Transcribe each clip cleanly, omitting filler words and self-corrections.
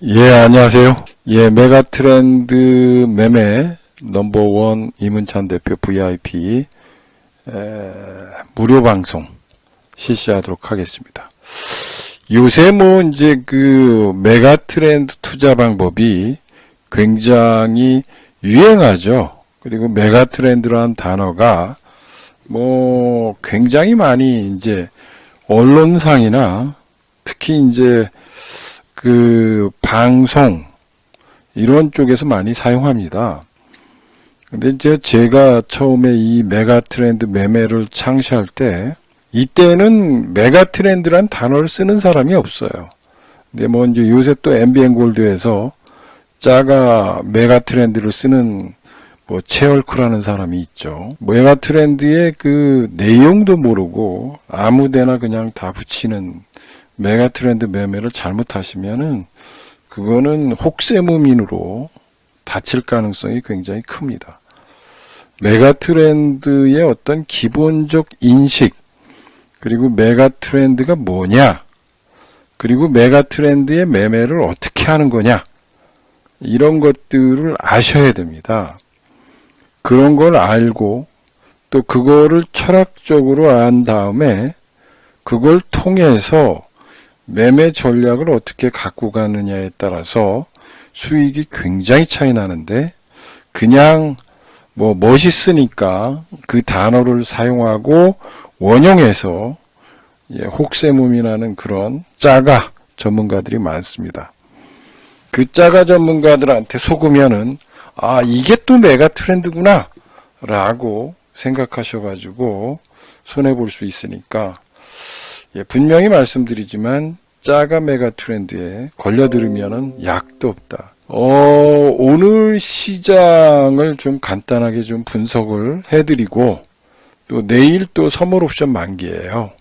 예, 안녕하세요. 예, 메가트렌드 매매 넘버원 이문찬 대표 VIP 무료 방송 실시하도록 하겠습니다. 요새 이제 메가트렌드 투자 방법이 굉장히 유행하죠. 그리고 메가트렌드라는 단어가 굉장히 많이 이제 언론상이나 특히 이제 방송 이런 쪽에서 많이 사용합니다. 근데 이제 제가 처음에 이 메가트렌드 매매를 창시할 때 이때는 메가트렌드란 단어를 쓰는 사람이 없어요. 근데 이제 요새 또 MBN 골드에서 자가 메가트렌드를 쓰는 최얼크라는 사람이 있죠. 메가트렌드의 그 내용도 모르고 아무데나 그냥 다 붙이는 메가트렌드 매매를 잘못하시면은 그거는 혹세무민으로 다칠 가능성이 굉장히 큽니다. 메가트렌드의 어떤 기본적 인식, 그리고 메가트렌드가 뭐냐, 그리고 메가트렌드의 매매를 어떻게 하는 거냐, 이런 것들을 아셔야 됩니다. 그런 걸 알고 또 그거를 철학적으로 안 다음에 그걸 통해서 매매 전략을 어떻게 갖고 가느냐에 따라서 수익이 굉장히 차이 나는데, 그냥 멋있으니까 그 단어를 사용하고 원용해서 혹세무민하는 그런 짜가 전문가들이 많습니다. 그 짜가 전문가들한테 속으면은 이게 또 메가트렌드구나 라고 생각하셔가지고 손해볼 수 있으니까, 분명히 말씀드리지만 짜가 메가트렌드에 걸려들으면은 약도 없다. 오늘 시장을 좀 간단하게 좀 분석을 해드리고, 또 내일 또 선물 옵션 만기예요.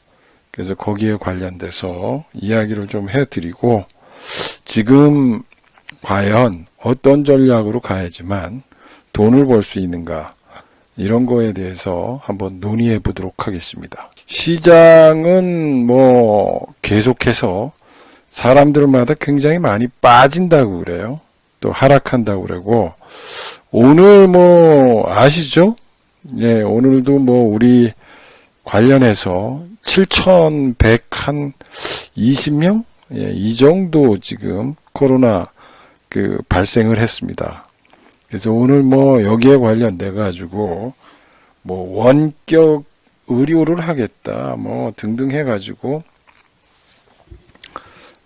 그래서 거기에 관련돼서 이야기를 좀 해드리고, 지금 과연 어떤 전략으로 가야지만 돈을 벌 수 있는가, 이런 거에 대해서 한번 논의해 보도록 하겠습니다. 시장은 계속해서 사람들마다 굉장히 많이 빠진다고 그래요. 또 하락한다고 그러고, 오늘 아시죠? 예, 오늘도 우리 관련해서 7,120명? 예, 이 정도 지금 코로나 발생을 했습니다. 그래서 오늘 여기에 관련돼 가지고 원격 의료를 하겠다 등등 해가지고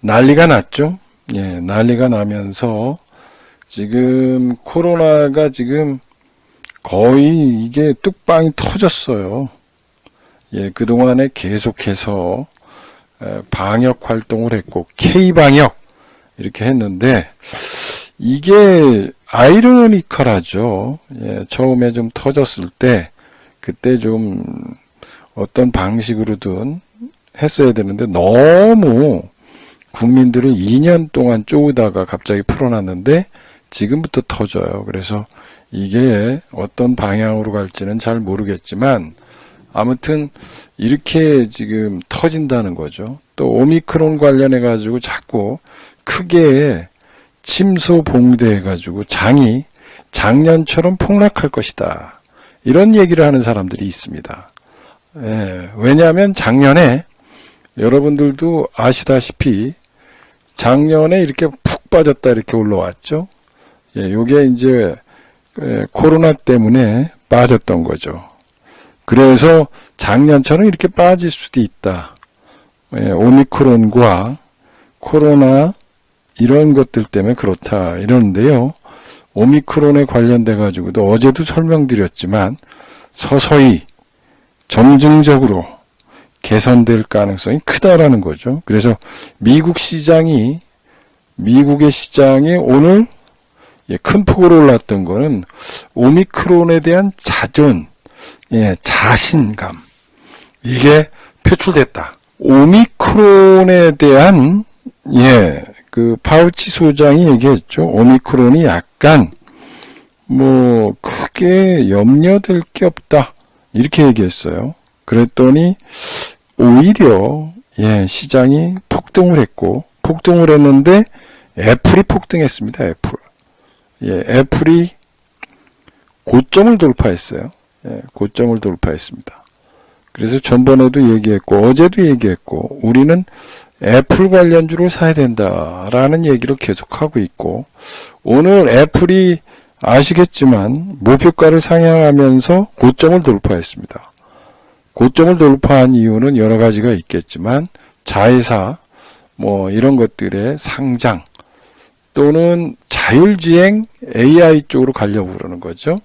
난리가 났죠. 예, 난리가 나면서 지금 코로나가 지금 거의 이게 뚝방이 터졌어요. 예, 그동안에 계속해서 방역 활동을 했고 K방역 이렇게 했는데, 이게 아이러니컬하죠. 예, 처음에 좀 터졌을 때 그때 좀 어떤 방식으로든 했어야 되는데, 너무 국민들을 2년 동안 쪼우다가 갑자기 풀어놨는데 지금부터 터져요. 그래서 이게 어떤 방향으로 갈지는 잘 모르겠지만 아무튼 이렇게 지금 터진다는 거죠. 또 오미크론 관련해 가지고 자꾸 크게 침소봉대해 가지고 장이 작년처럼 폭락할 것이다, 이런 얘기를 하는 사람들이 있습니다. 예, 왜냐하면 작년에 여러분들도 아시다시피 작년에 이렇게 푹 빠졌다 이렇게 올라왔죠. 예, 요게 이제 코로나 때문에 빠졌던 거죠. 그래서 작년처럼 이렇게 빠질 수도 있다. 예, 오미크론과 코로나 이런 것들 때문에 그렇다 이러는데요. 오미크론에 관련돼 가지고도 어제도 설명드렸지만 서서히 점증적으로 개선될 가능성이 크다라는 거죠. 그래서 미국의 시장이 오늘 큰 폭으로 올랐던 거는 오미크론에 대한 자신감, 이게 표출됐다. 오미크론에 대한 파우치 소장이 얘기했죠. 오미크론이 약간 크게 염려될 게 없다, 이렇게 얘기했어요. 그랬더니 오히려 시장이 폭등을 했는데 애플이 폭등했습니다. 애플. 예, 애플이 고점을 돌파했어요. 예, 고점을 돌파했습니다. 그래서 전번에도 얘기했고 어제도 얘기했고 우리는 애플 관련주를 사야 된다라는 얘기를 계속하고 있고 오늘 애플이 아시겠지만 목표가를 상향하면서 고점을 돌파했습니다. 고점을 돌파한 이유는 여러 가지가 있겠지만 자회사 뭐 이런 것들의 상장 또는 자율주행 AI 쪽으로 가려고 그러는 거죠.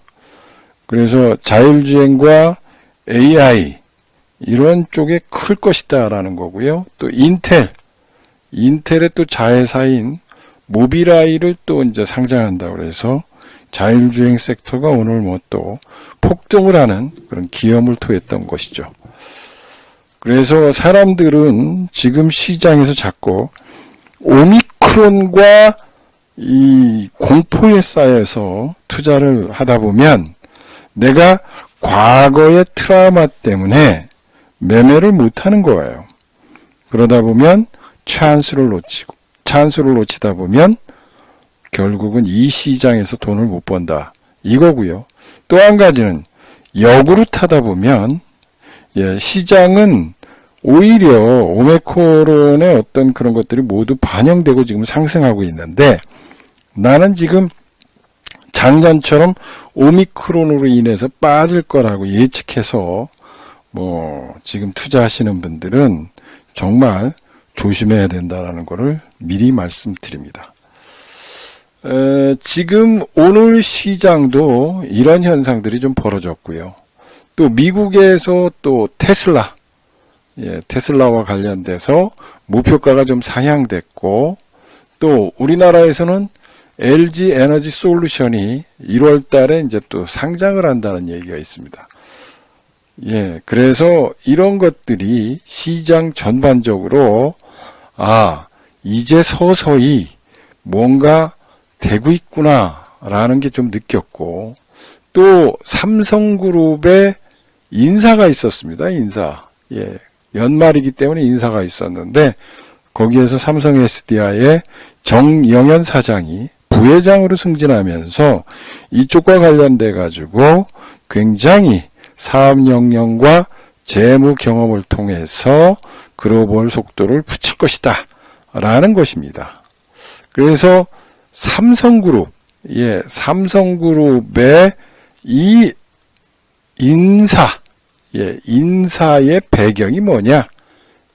그래서 자율주행과 AI 이런 쪽에 클 것이다 라는 거고요. 또 인텔의 또 자회사인 모비라이를 또 이제 상장한다고 그래서 자율주행 섹터가 오늘 뭐 또 폭등을 하는 그런 기염을 토했던 것이죠. 그래서 사람들은 지금 시장에서 자꾸 오미크론과 이 공포에 쌓여서 투자를 하다 보면 내가 과거의 트라우마 때문에 매매를 못하는 거예요. 그러다 보면 찬스를 놓치다 보면 결국은 이 시장에서 돈을 못 번다. 이거고요. 또 한 가지는 역으로 타다 보면 시장은 오히려 오미크론의 어떤 그런 것들이 모두 반영되고 지금 상승하고 있는데 나는 지금 작년처럼 오미크론으로 인해서 빠질 거라고 예측해서 뭐 지금 투자하시는 분들은 정말 조심해야 된다라는 것을 미리 말씀드립니다. 지금 오늘 시장도 이런 현상들이 좀 벌어졌고요. 또 미국에서 또 테슬라와 관련돼서 목표가가 좀 상향됐고 또 우리나라에서는 LG 에너지 솔루션이 1월 달에 이제 또 상장을 한다는 얘기가 있습니다. 그래서 이런 것들이 시장 전반적으로 이제 서서히 뭔가 되고 있구나 라는 게 좀 느꼈고 또 삼성그룹의 인사가 있었습니다. 연말이기 때문에 인사가 있었는데 거기에서 삼성 SDI의 정영현 사장이 부회장으로 승진하면서 이쪽과 관련돼 가지고 굉장히 사업 역량과 재무 경험을 통해서 글로벌 속도를 붙일 것이다 라는 것입니다. 그래서 삼성그룹의 이 인사의 배경이 뭐냐?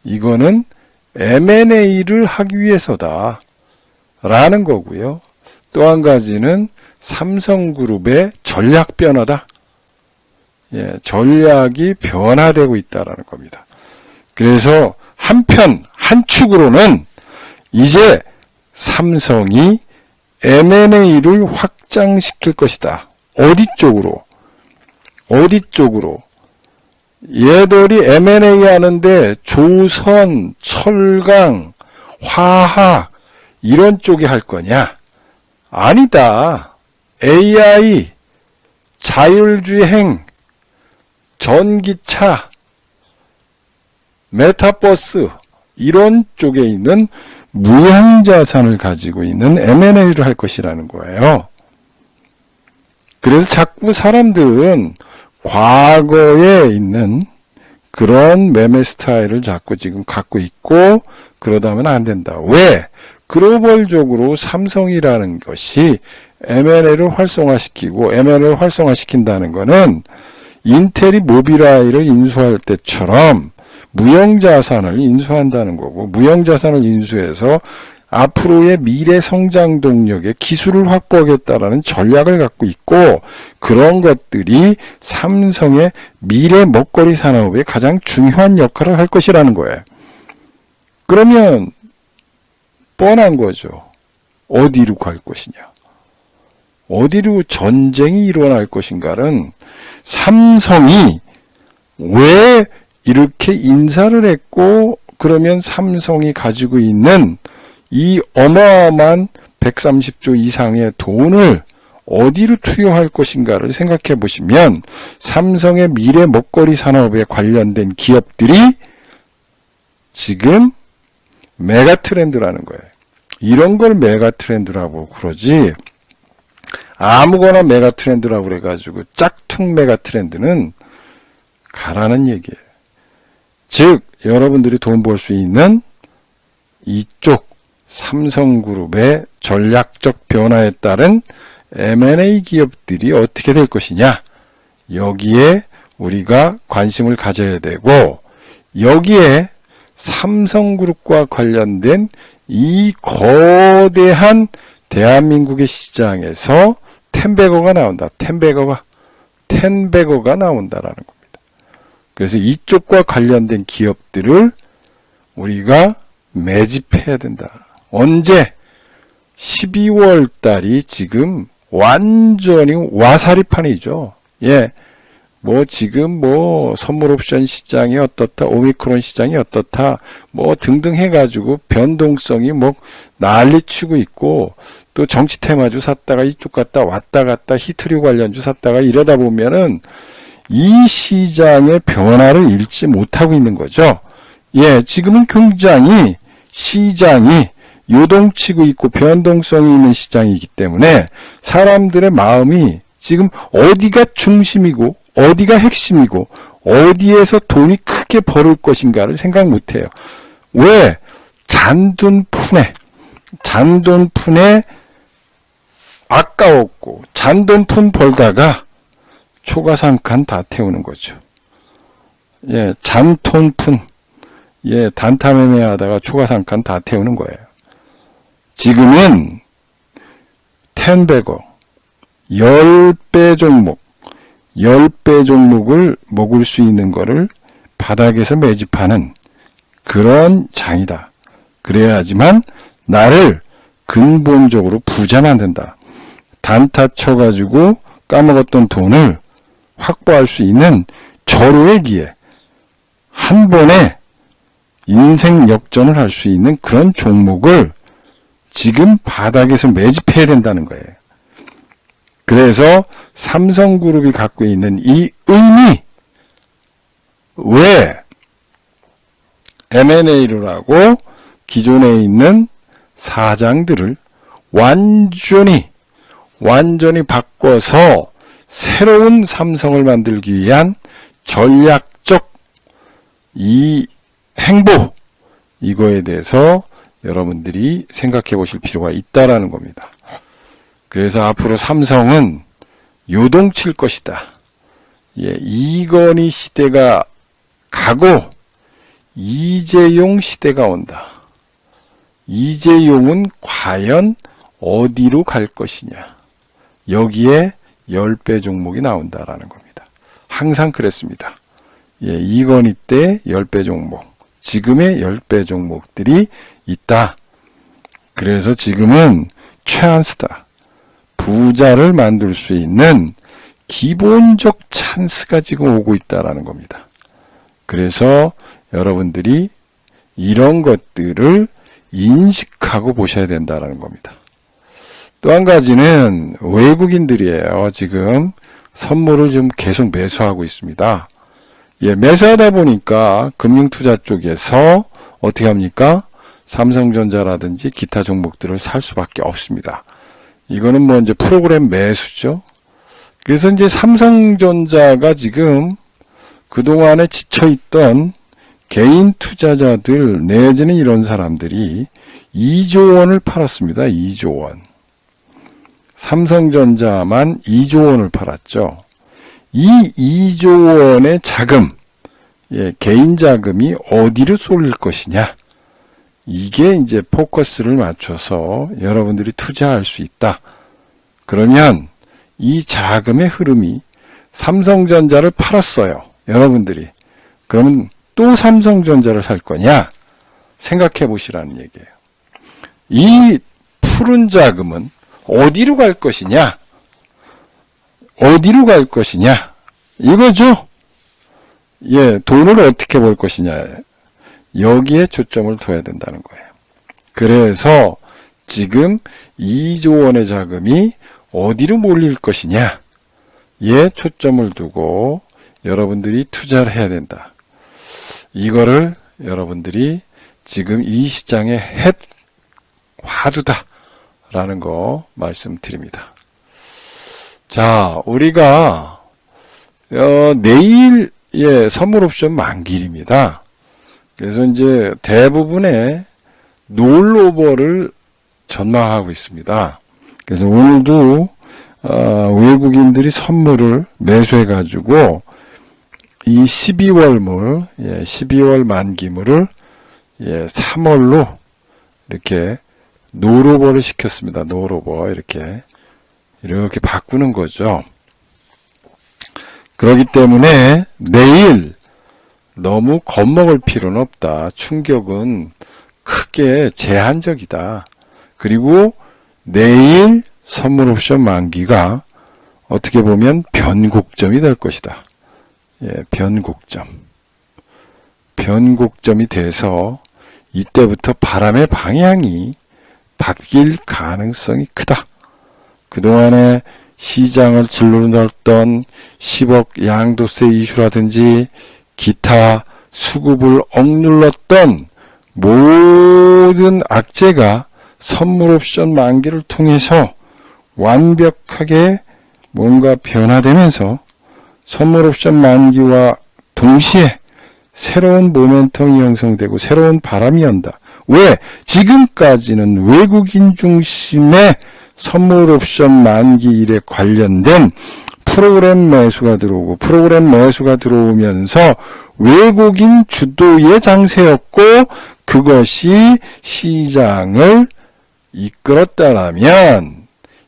이거는 M&A를 하기 위해서다 라는 거고요. 또 한 가지는 삼성그룹의 전략 변화다. 전략이 변화되고 있다라는 겁니다. 그래서 한축으로는 이제 삼성이 M&A를 확장시킬 것이다. 어디 쪽으로? 얘들이 M&A 하는데 조선, 철강, 화학 이런 쪽에 할 거냐? 아니다. AI, 자율주행, 전기차, 메타버스 이런 쪽에 있는 무형자산을 가지고 있는 M&A를 할 것이라는 거예요. 그래서 자꾸 사람들은 과거에 있는 그런 매매 스타일을 자꾸 지금 갖고 있고 그러다 하면 안 된다. 왜? 글로벌적으로 삼성이라는 것이 M&A를 활성화시키고 M&A를 활성화시킨다는 것은 인텔이 모비라이를 인수할 때처럼 무형자산을 인수한다는 거고 무형자산을 인수해서 앞으로의 미래 성장 동력의 기술을 확보하겠다라는 전략을 갖고 있고 그런 것들이 삼성의 미래 먹거리 산업에 가장 중요한 역할을 할 것이라는 거예요. 그러면 뻔한 거죠. 어디로 갈 것이냐. 어디로 전쟁이 일어날 것인가는 삼성이 왜 이렇게 인사를 했고 그러면 삼성이 가지고 있는 이 어마어마한 130조 이상의 돈을 어디로 투여할 것인가를 생각해 보시면 삼성의 미래 먹거리 산업에 관련된 기업들이 지금 메가 트렌드라는 거예요. 이런 걸 메가 트렌드라고 그러지, 아무거나 메가 트렌드라고 그래가지고 짝퉁 메가 트렌드는 가라는 얘기예요. 즉 여러분들이 돈 벌 수 있는 이쪽 삼성그룹의 전략적 변화에 따른 M&A 기업들이 어떻게 될 것이냐, 여기에 우리가 관심을 가져야 되고, 여기에 삼성그룹과 관련된 이 거대한 대한민국의 시장에서 텐베거가 나온다. 텐베거가 나온다라는 겁니다. 그래서 이쪽과 관련된 기업들을 우리가 매집해야 된다. 언제? 12월 달이 지금 완전히 와사리판이죠. 예. 지금 선물 옵션 시장이 어떻다, 오미크론 시장이 어떻다, 등등 해가지고 변동성이 난리 치고 있고, 또 정치 테마주 샀다가 이쪽 갔다 왔다 갔다 히트류 관련주 샀다가 이러다 보면은 이 시장의 변화를 읽지 못하고 있는 거죠. 예, 지금은 굉장히 시장이 요동치고 있고 변동성이 있는 시장이기 때문에 사람들의 마음이 지금 어디가 중심이고 어디가 핵심이고 어디에서 돈이 크게 벌을 것인가를 생각 못해요. 왜? 잔돈푼에 아까웠고 잔돈푼 벌다가 초가상칸 다 태우는 거죠. 예, 잔돈푼, 예, 단타매매 하다가 초가상칸 다 태우는 거예요. 지금은 텐베거 10배 종목, 10배 종목을 먹을 수 있는 거를 바닥에서 매집하는 그런 장이다. 그래야지만 나를 근본적으로 부자 만든다. 단타 쳐가지고 까먹었던 돈을 확보할 수 있는 절호의 기회, 한 번에 인생 역전을 할 수 있는 그런 종목을 지금 바닥에서 매집해야 된다는 거예요. 그래서 삼성그룹이 갖고 있는 이 의미, 왜 M&A를 하고 기존에 있는 사장들을 완전히 바꿔서 새로운 삼성을 만들기 위한 전략적 이 행보, 이거에 대해서 여러분들이 생각해 보실 필요가 있다라는 겁니다. 그래서 앞으로 삼성은 요동칠 것이다. 예, 이건희 시대가 가고 이재용 시대가 온다. 이재용은 과연 어디로 갈 것이냐. 여기에 10배 종목이 나온다라는 겁니다. 항상 그랬습니다. 예, 이건희 때 10배 종목, 지금의 10배 종목들이 있다. 그래서 지금은 찬스다. 부자를 만들 수 있는 기본적 찬스가 지금 오고 있다라는 겁니다. 그래서 여러분들이 이런 것들을 인식하고 보셔야 된다라는 겁니다. 또 한 가지는 외국인들이에요. 지금 선물을 좀 계속 매수하고 있습니다. 예, 매수하다 보니까 금융투자 쪽에서 어떻게 합니까? 삼성전자라든지 기타 종목들을 살 수밖에 없습니다. 이거는 이제 프로그램 매수죠. 그래서 이제 삼성전자가 지금 그동안에 지쳐있던 개인 투자자들 내지는 이런 사람들이 2조 원을 팔았습니다. 2조 원. 삼성전자만 2조 원을 팔았죠. 이 2조 원의 자금, 예, 개인 자금이 어디로 쏠릴 것이냐. 이게 이제 포커스를 맞춰서 여러분들이 투자할 수 있다. 그러면 이 자금의 흐름이 삼성전자를 팔았어요. 여러분들이. 그러면 또 삼성전자를 살 거냐? 생각해 보시라는 얘기예요. 이 푸른 자금은 어디로 갈 것이냐? 어디로 갈 것이냐? 이거죠. 예, 돈을 어떻게 벌 것이냐. 여기에 초점을 둬야 된다는 거예요. 그래서 지금 2조 원의 자금이 어디로 몰릴 것이냐. 에 초점을 두고 여러분들이 투자를 해야 된다. 이거를 여러분들이 지금 이 시장의 화두다라는 거 말씀드립니다. 자, 우리가 내일 선물 옵션 만기일입니다. 그래서 이제 대부분의 롤오버를 전망하고 있습니다. 그래서 오늘도 외국인들이 선물을 매수해가지고 이 12월물, 12월 만기물을 3월로 이렇게 롤오버를 시켰습니다. 롤오버 이렇게 바꾸는 거죠. 그렇기 때문에 내일 너무 겁먹을 필요는 없다. 충격은 크게 제한적이다. 그리고 내일 선물 옵션 만기가 어떻게 보면 변곡점이 될 것이다. 변곡점이 돼서 이때부터 바람의 방향이 바뀔 가능성이 크다. 그동안에 시장을 진로로 넣었던 10억 양도세 이슈라든지 기타 수급을 억눌렀던 모든 악재가 선물 옵션 만기를 통해서 완벽하게 뭔가 변화되면서 선물 옵션 만기와 동시에 새로운 모멘텀이 형성되고 새로운 바람이 연다. 왜? 지금까지는 외국인 중심의 선물 옵션 만기일에 관련된 프로그램 매수가 들어오고 프로그램 매수가 들어오면서 외국인 주도의 장세였고 그것이 시장을 이끌었다라면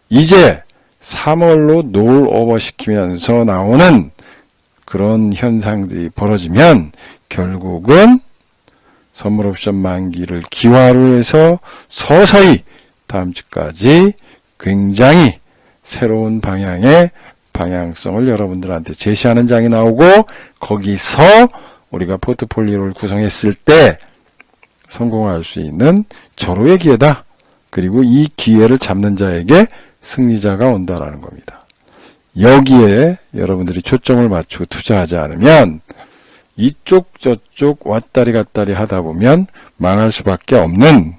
이제 3월로 롤오버 시키면서 나오는 그런 현상들이 벌어지면 결국은 선물 옵션 만기를 기화로 해서 서서히 다음 주까지 굉장히 새로운 방향의 방향성을 여러분들한테 제시하는 장이 나오고 거기서 우리가 포트폴리오를 구성했을 때 성공할 수 있는 절호의 기회다. 그리고 이 기회를 잡는 자에게 승리자가 온다라는 겁니다. 여기에 여러분들이 초점을 맞추고 투자하지 않으면 이쪽 저쪽 왔다리 갔다리 하다 보면 망할 수밖에 없는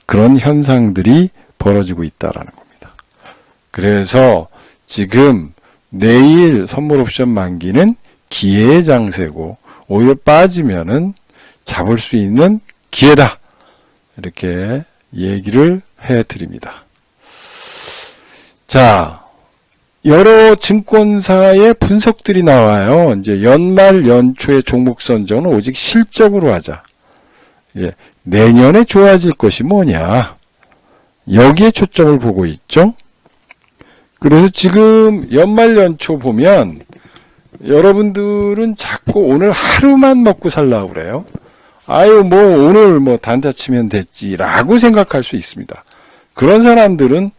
그런 현상들이 벌어지고 있다라는 겁니다. 그래서 지금 내일 선물 옵션 만기는 기회의 장세고 오히려 빠지면은 잡을 수 있는 기회다. 이렇게 얘기를 해드립니다. 자, 여러 증권사의 분석들이 나와요. 이제 연말 연초의 종목 선정은 오직 실적으로 하자. 내년에 좋아질 것이 뭐냐. 여기에 초점을 보고 있죠. 그래서 지금 연말 연초 보면 여러분들은 자꾸 오늘 하루만 먹고 살라고 그래요. 아유, 뭐 오늘 뭐 단타 치면 됐지라고 생각할 수 있습니다. 그런 사람들은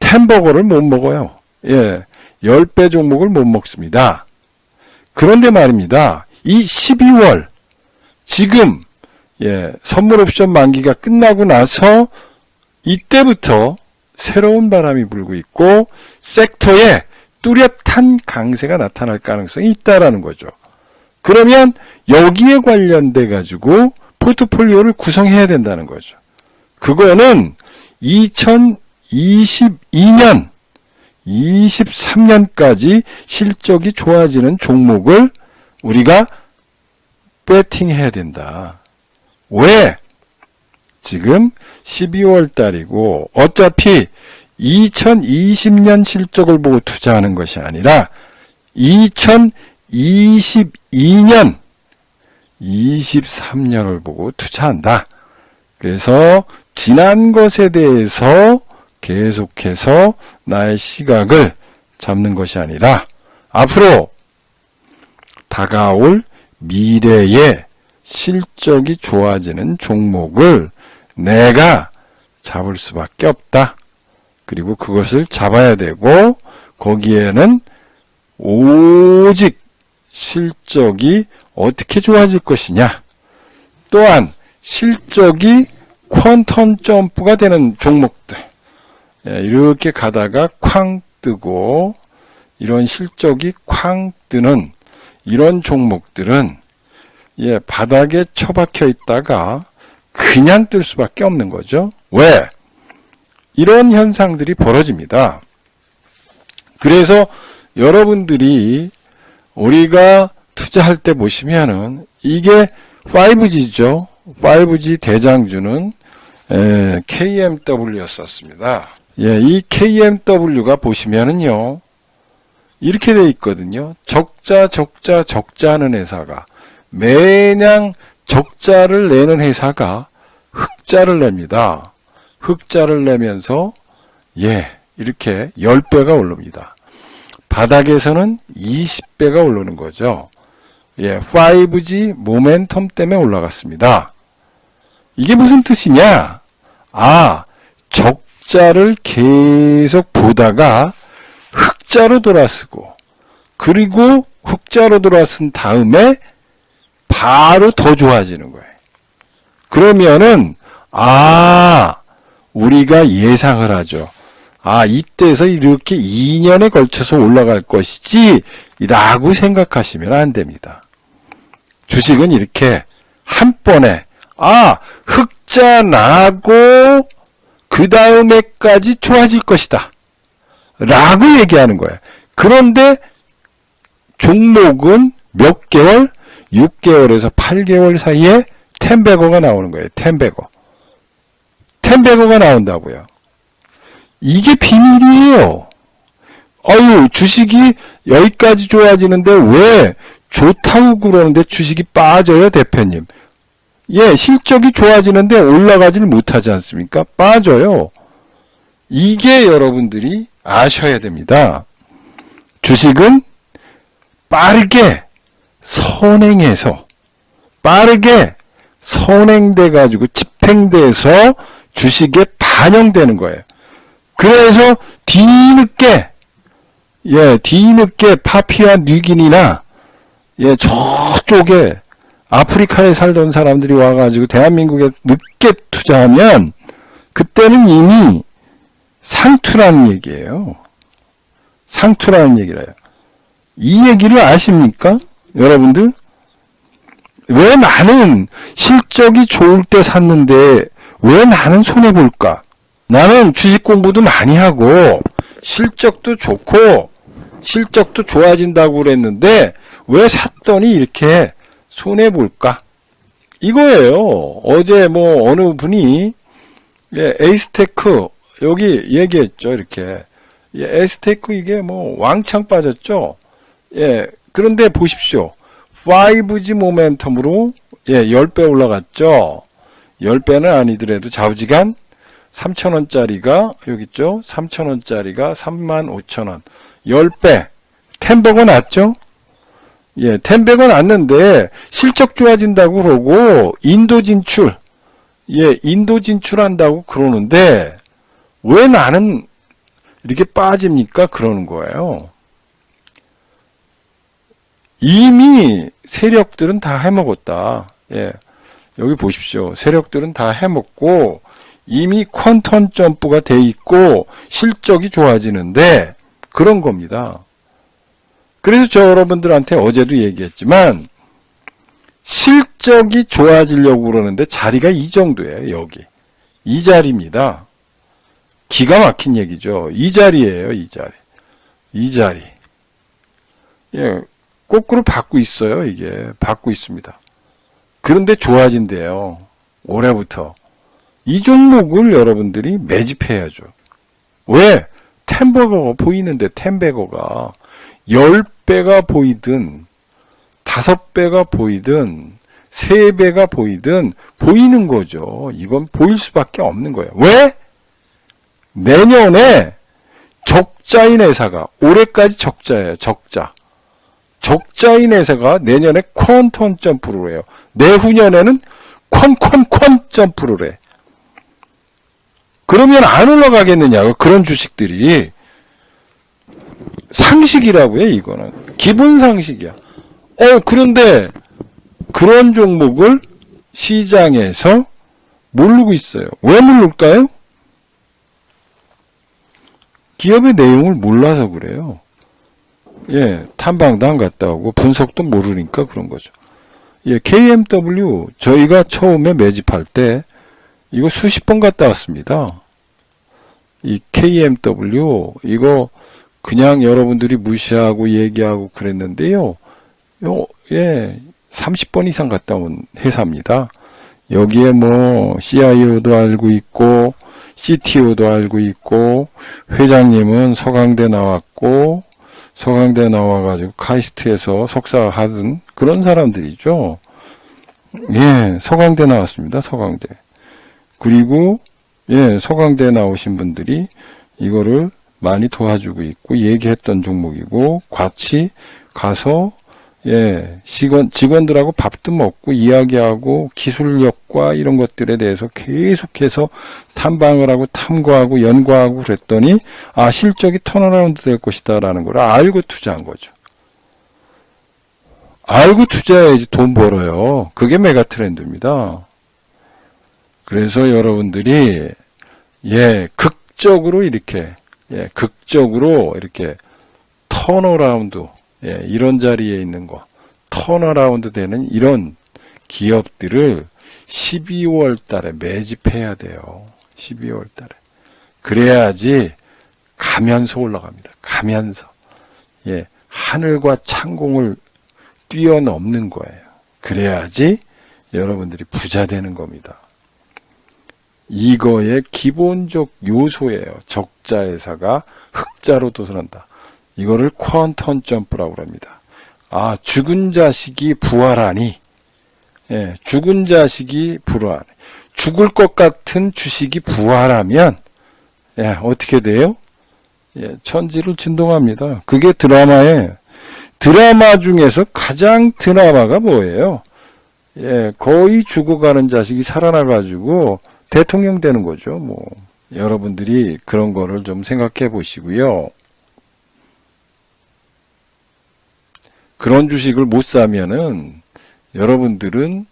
햄버거를 못 먹어요. 10배 종목을 못 먹습니다. 그런데 말입니다. 이 12월 지금 선물 옵션 만기가 끝나고 나서 이때부터 새로운 바람이 불고 있고 섹터에 뚜렷한 강세가 나타날 가능성이 있다라는 거죠. 그러면 여기에 관련돼 가지고 포트폴리오를 구성해야 된다는 거죠. 그거는 2022년, 23년까지 실적이 좋아지는 종목을 우리가 배팅해야 된다. 왜? 지금 12월 달이고 어차피 2020년 실적을 보고 투자하는 것이 아니라 2022년, 23년을 보고 투자한다. 그래서 지난 것에 대해서 계속해서 나의 시각을 잡는 것이 아니라 앞으로 다가올 미래의 실적이 좋아지는 종목을 내가 잡을 수밖에 없다. 그리고 그것을 잡아야 되고 거기에는 오직 실적이 어떻게 좋아질 것이냐. 또한 실적이 퀀텀 점프가 되는 종목들. 이렇게 가다가 쾅 뜨고 이런 실적이 쾅 뜨는 이런 종목들은 바닥에 처박혀 있다가 그냥 뜰 수밖에 없는 거죠. 왜? 이런 현상들이 벌어집니다. 그래서 여러분들이 우리가 투자할 때 보시면은 이게 5G죠. 5G 대장주는 KMW였었습니다. 예, 이 KMW가 보시면은요, 이렇게 돼 있거든요. 적자 하는 회사가 매냥 적자를 내는 회사가 흑자를 냅니다. 흑자를 내면서 이렇게 10배가 오릅니다. 바닥에서는 20배가 오르는 거죠. 5G 모멘텀 때문에 올라갔습니다. 이게 무슨 뜻이냐? 적자를 계속 보다가 흑자로 돌아서고, 그리고 흑자로 돌아선 다음에 바로 더 좋아지는 거예요. 그러면은 우리가 예상을 하죠. 이때에서 이렇게 2년에 걸쳐서 올라갈 것이지 라고 생각하시면 안 됩니다. 주식은 이렇게 한 번에 흑자 나고 그 다음에까지 좋아질 것이다 라고 얘기하는 거예요. 그런데 종목은 몇 개월? 6개월에서 8개월 사이에 텐베거가 나오는 거예요. 텐베거가 나온다고요. 이게 비밀이에요. 주식이 여기까지 좋아지는데 왜 좋다고 그러는데 주식이 빠져요, 대표님? 실적이 좋아지는데 올라가지를 못하지 않습니까? 빠져요. 이게 여러분들이 아셔야 됩니다. 주식은 빠르게 선행돼 가지고 집행돼서 주식에 반영되는 거예요. 그래서 뒤늦게 파피아 뉴기니나 저쪽에 아프리카에 살던 사람들이 와가지고 대한민국에 늦게 투자하면 그때는 이미 상투라는 얘기예요. 상투라는 얘기래요. 이 얘기를 아십니까? 여러분들? 왜 나는 실적이 좋을 때 샀는데 왜 나는 손해볼까? 나는 주식 공부도 많이 하고 실적도 좋고 실적도 좋아진다고 그랬는데 왜 샀더니 이렇게 손해볼까? 이거예요. 어제 어느 분이 에이스테크 여기 얘기했죠. 이렇게 에이스테크 이게 왕창 빠졌죠. 그런데 보십시오. 5G 모멘텀으로 10배 올라갔죠. 10배는 아니더라도 좌우지간 3,000원짜리가 여기 있죠. 3,000원짜리가 35,000원. 10배. 텐버거 났죠? 텐버거 났는데 실적 좋아진다고 그러고 인도 진출 진출한다고 그러는데 왜 나는 이렇게 빠집니까? 그러는 거예요. 이미 세력들은 다 해먹었다. 여기 보십시오. 세력들은 다 해먹고 이미 퀀텀 점프가 돼 있고 실적이 좋아지는데 그런 겁니다. 그래서 저 여러분들한테 어제도 얘기했지만 실적이 좋아지려고 그러는데 자리가 이 정도예요. 여기. 이 자리입니다. 기가 막힌 얘기죠. 이 자리예요. 이 자리. 거꾸로 받고 있어요. 이게 받고 있습니다. 그런데 좋아진대요. 올해부터. 이 종목을 여러분들이 매집해야죠. 왜? 텐버거가 보이는데 텐베거가 10배가 보이든 5배가 보이든 3배가 보이든 보이는 거죠. 이건 보일 수밖에 없는 거예요. 왜? 내년에 적자인 회사가 올해까지 적자예요. 적자인 회사가 내년에 퀀텀 점프를 해요. 내후년에는 퀀 점프를 해. 그러면 안 올라가겠느냐고. 그런 주식들이 상식이라고 해. 이거는 기본 상식이야. 그런데 그런 종목을 시장에서 모르고 있어요. 왜 모를까요? 기업의 내용을 몰라서 그래요. 탐방도 안 갔다 오고 분석도 모르니까 그런 거죠. 예, KMW 저희가 처음에 매집할 때 이거 수십 번 갔다 왔습니다. 이 KMW 이거 그냥 여러분들이 무시하고 얘기하고 그랬는데요. 예, 30번 이상 갔다 온 회사입니다. 여기에 뭐 CIO도 알고 있고 CTO도 알고 있고 회장님은 서강대 나왔고 서강대 나와가지고 카이스트에서 석사 하던 그런 사람들이죠. 예, 서강대 나왔습니다. 서강대. 그리고 예, 서강대 나오신 분들이 이거를 많이 도와주고 있고 얘기했던 종목이고 같이 가서 예, 직원들하고 밥도 먹고 이야기하고 기술력과 이런 것들에 대해서 계속해서 탐방을 하고 탐구하고 연구하고 그랬더니 아, 실적이 턴어라운드 될 것이다 라는 걸 알고 투자한 거죠. 알고 투자해야지 돈 벌어요. 그게 메가 트렌드입니다. 그래서 여러분들이 예, 극적으로 이렇게 턴어라운드 예, 이런 자리에 있는 거, 턴어라운드 되는 이런 기업들을 12월 달에 매집해야 돼요. 12월 달에. 그래야지 가면서 올라갑니다. 가면서. 예, 하늘과 창공을 뛰어넘는 거예요. 그래야지 여러분들이 부자 되는 겁니다. 이거의 기본적 요소예요. 적자 회사가 흑자로 도전한다. 이거를 퀀텀 점프라고 합니다. 아, 죽은 자식이 부활하니, 예, 죽은 자식이 부활하니, 죽을 것 같은 주식이 부활하면, 예, 어떻게 돼요? 예, 천지를 진동합니다. 그게 드라마 중에서 가장 드라마가 뭐예요? 예, 거의 죽어가는 자식이 살아나가지고 대통령 되는 거죠, 뭐. 여러분들이 그런 거를 좀 생각해 보시고요. 그런 주식을 못 사면은 여러분들은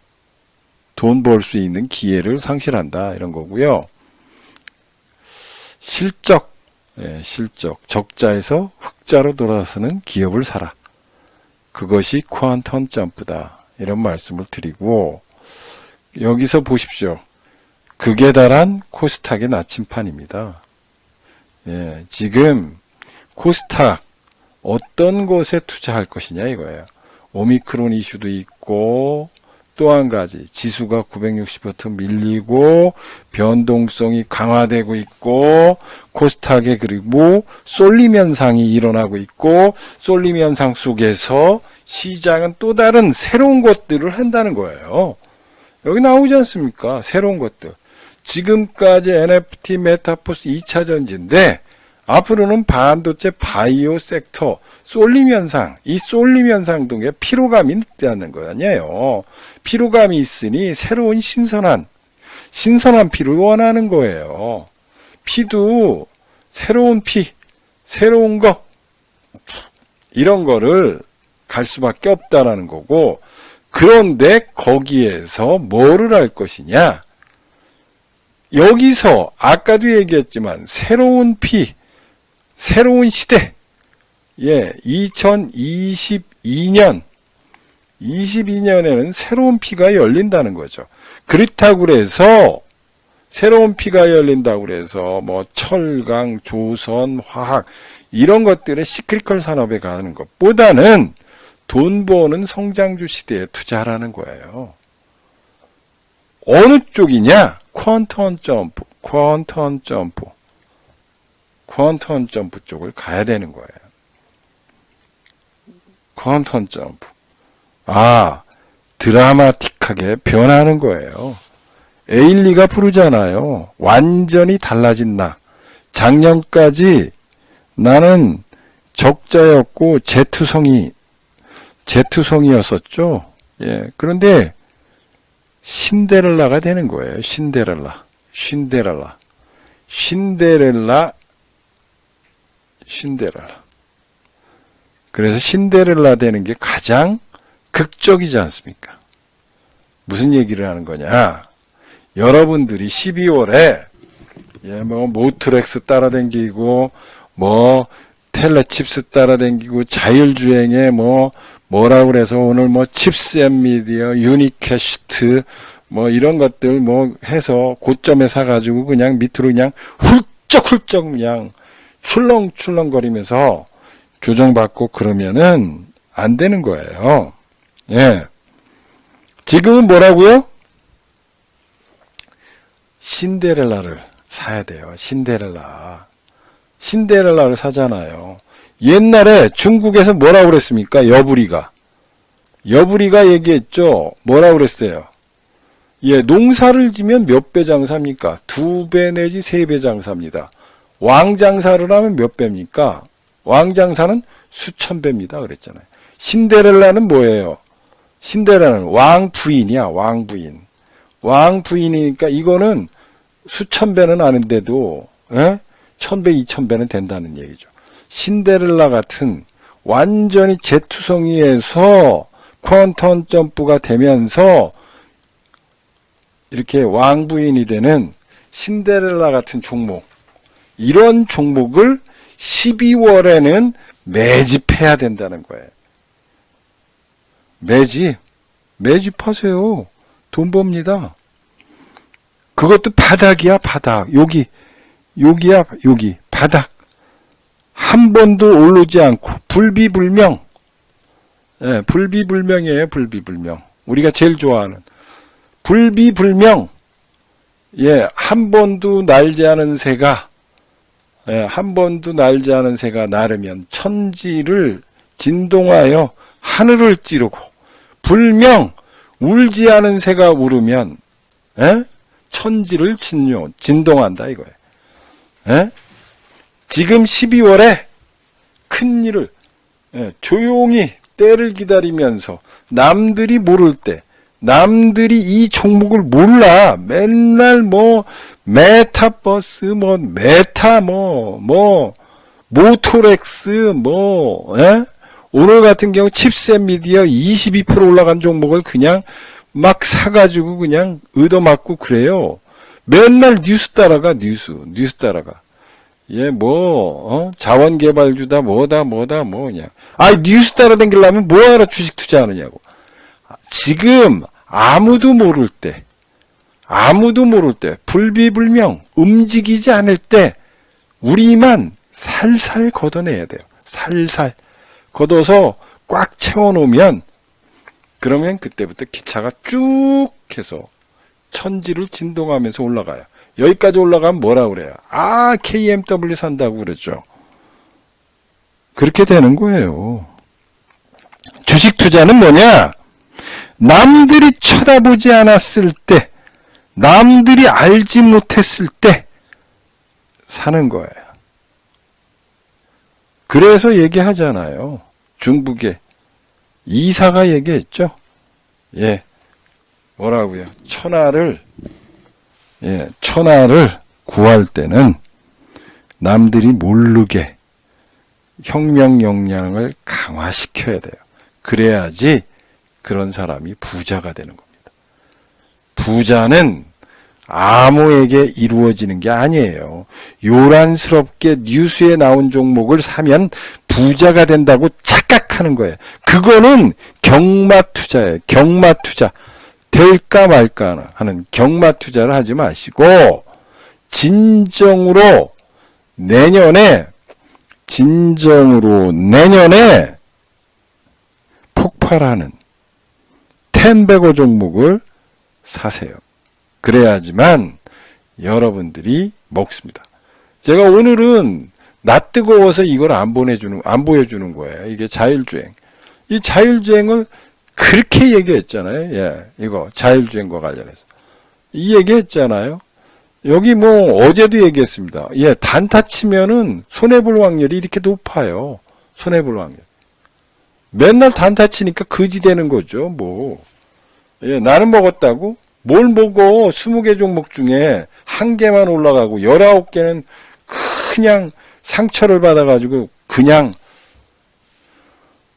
돈 벌 수 있는 기회를 상실한다 이런 거고요. 실적, 적자에서 흑자로 돌아서는 기업을 사라. 그것이 퀀텀 점프다 이런 말씀을 드리고 여기서 보십시오. 극에 달한 코스닥의 나침판입니다. 예, 지금 코스닥 어떤 것에 투자할 것이냐 이거예요. 오미크론 이슈도 있고 또 한 가지 지수가 960포트 밀리고 변동성이 강화되고 있고 코스닥에 그리고 쏠림 현상이 일어나고 있고 쏠림 현상 속에서 시장은 또 다른 새로운 것들을 한다는 거예요. 여기 나오지 않습니까? 새로운 것들. 지금까지 NFT 메타버스 2차 전지인데 앞으로는 반도체 바이오 섹터, 쏠림 현상, 이 쏠림 현상 등에 피로감이 있다는 거 아니에요. 피로감이 있으니 새로운 신선한 피를 원하는 거예요. 피도 새로운 새로운 거, 이런 거를 갈 수밖에 없다라는 거고, 그런데 거기에서 뭐를 할 것이냐? 여기서 아까도 얘기했지만 새로운 새로운 시대, 예, 22년에는 새로운 피가 열린다는 거죠. 그렇다고 그래서 새로운 피가 열린다고 그래서 뭐 철강, 조선, 화학 이런 것들의 시크릿컬 산업에 가는 것보다는 돈 버는 성장주 시대에 투자하라는 거예요. 어느 쪽이냐? 퀀텀 점프 쪽을 가야 되는 거예요. 퀀텀 점프. 아, 드라마틱하게 변하는 거예요. 에일리가 부르잖아요. 완전히 달라진 나. 작년까지 나는 적자였고 제투성이었었죠. 예. 그런데 신데렐라가 되는 거예요. 신데렐라. 그래서 신데렐라 되는 게 가장 극적이지 않습니까? 무슨 얘기를 하는 거냐? 여러분들이 12월에 뭐 모트렉스 따라다니고 뭐 텔레칩스 따라다니고 자율주행에 뭐라 그래서 오늘 칩셋미디어, 유니캐스트 이런 것들 해서 고점에 사가지고 그냥 밑으로 그냥 훌쩍훌쩍 그냥 출렁출렁거리면서 조정받고 그러면은 안 되는 거예요. 예. 지금은 뭐라고요? 신데렐라를 사야 돼요. 신데렐라를 사잖아요. 옛날에 중국에서 뭐라고 그랬습니까? 여부리가 얘기했죠. 뭐라고 그랬어요? 예, 농사를 지면 몇 배 장사입니까? 2배 내지 3배 장사입니다. 왕장사를 하면 몇 배입니까? 왕장사는 수천 배입니다. 그랬잖아요. 신데렐라는 뭐예요? 신데렐라는 왕부인이야, 왕부인. 왕부인이니까 이거는 수천 배는 아닌데도, 1000배, 2000배는 된다는 얘기죠. 신데렐라 같은 완전히 재투성이에서 퀀텀 점프가 되면서 이렇게 왕부인이 되는 신데렐라 같은 종목, 이런 종목을 12월에는 매집해야 된다는 거예요. 매집하세요. 돈 법니다. 그것도 바닥이야, 바닥. 여기야, 여기. 바닥. 한 번도 오르지 않고, 불비불명. 예, 불비불명이에요, 불비불명. 우리가 제일 좋아하는. 불비불명. 예, 한 번도 날지 않은 새가, 나르면 천지를 진동하여 하늘을 찌르고, 불명, 울지 않은 새가 울으면, 천지를 진동한다, 이거예요. 지금 12월에 큰 일을, 조용히 때를 기다리면서, 남들이 모를 때, 남들이 이 종목을 몰라. 맨날 메타버스, 메타, 모토렉스, 오늘 같은 경우 칩셋 미디어 22% 올라간 종목을 그냥 막 사가지고 그냥 얻어맞고 그래요. 맨날 뉴스 따라가, 뉴스 따라가. 예, 자원개발주다, 뭐냐. 뉴스 따라다니려면 뭐하러 주식 투자하느냐고. 지금 아무도 모를 때, 불비불명, 움직이지 않을 때, 우리만 살살 걷어내야 돼요. 살살. 걷어서 꽉 채워놓으면, 그러면 그때부터 기차가 쭉 해서 천지를 진동하면서 올라가요. 여기까지 올라가면 뭐라 그래요? KMW 산다고 그랬죠. 그렇게 되는 거예요. 주식 투자는 뭐냐? 남들이 쳐다보지 않았을 때, 남들이 알지 못했을 때 사는 거예요. 그래서 얘기하잖아요. 중국의 이사가 얘기했죠. 예, 뭐라고요? 천하를 구할 때는 남들이 모르게 혁명 역량을 강화시켜야 돼요. 그래야지 그런 사람이 부자가 되는 겁니다. 부자는 아무에게 이루어지는 게 아니에요. 요란스럽게 뉴스에 나온 종목을 사면 부자가 된다고 착각하는 거예요. 그거는 경마 투자예요. 경마 투자. 될까 말까 하는 경마 투자를 하지 마시고 진정으로 내년에 폭발하는 텐베고 종목을 사세요. 그래야지만 여러분들이 먹습니다. 제가 오늘은 낯 뜨거워서 이걸 안 보여주는 거예요. 이게 자율주행. 이 자율주행을 그렇게 얘기했잖아요. 예, 이거 자율주행과 관련해서. 이 얘기했잖아요. 여기 어제도 얘기했습니다. 예, 단타 치면은 손해볼 확률이 이렇게 높아요. 손해볼 확률. 맨날 단타 치니까 거지 되는 거죠, 예, 나는 먹었다고? 뭘 먹어? 20개 종목 중에 1개만 올라가고 19개는 그냥 상처를 받아가지고 그냥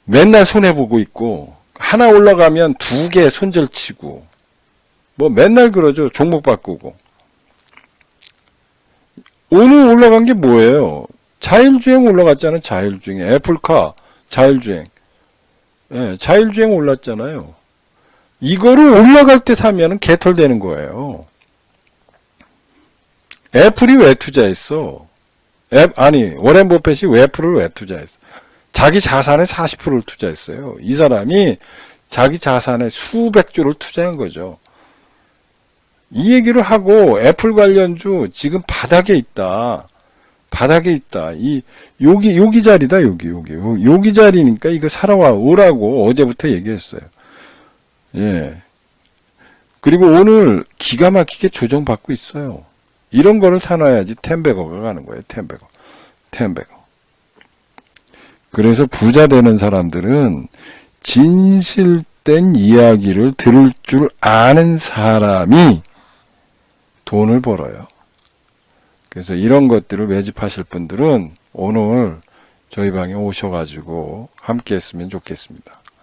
맨날 손해보고 있고 하나 올라가면 2개 손절치고 맨날 그러죠. 종목 바꾸고. 오늘 올라간 게 뭐예요? 자율주행 올라갔잖아요. 자율주행. 애플카, 자율주행. 예, 자율주행 올랐잖아요. 이거를 올라갈 때 사면은 개털되는 거예요. 애플이 왜 투자했어? 워렌 버핏이 왜 애플을 왜 투자했어? 자기 자산의 40%를 투자했어요. 이 사람이 자기 자산의 수백조를 투자한 거죠. 이 얘기를 하고 애플 관련주 지금 바닥에 있다. 바닥에 있다. 여기 자리다, 여기 자리니까 이거 오라고 어제부터 얘기했어요. 예. 그리고 오늘 기가 막히게 조정받고 있어요. 이런 거를 사놔야지 텐베거가 가는 거예요, 텐베거. 그래서 부자 되는 사람들은 진실된 이야기를 들을 줄 아는 사람이 돈을 벌어요. 그래서 이런 것들을 매집하실 분들은 오늘 저희 방에 오셔가지고 함께 했으면 좋겠습니다.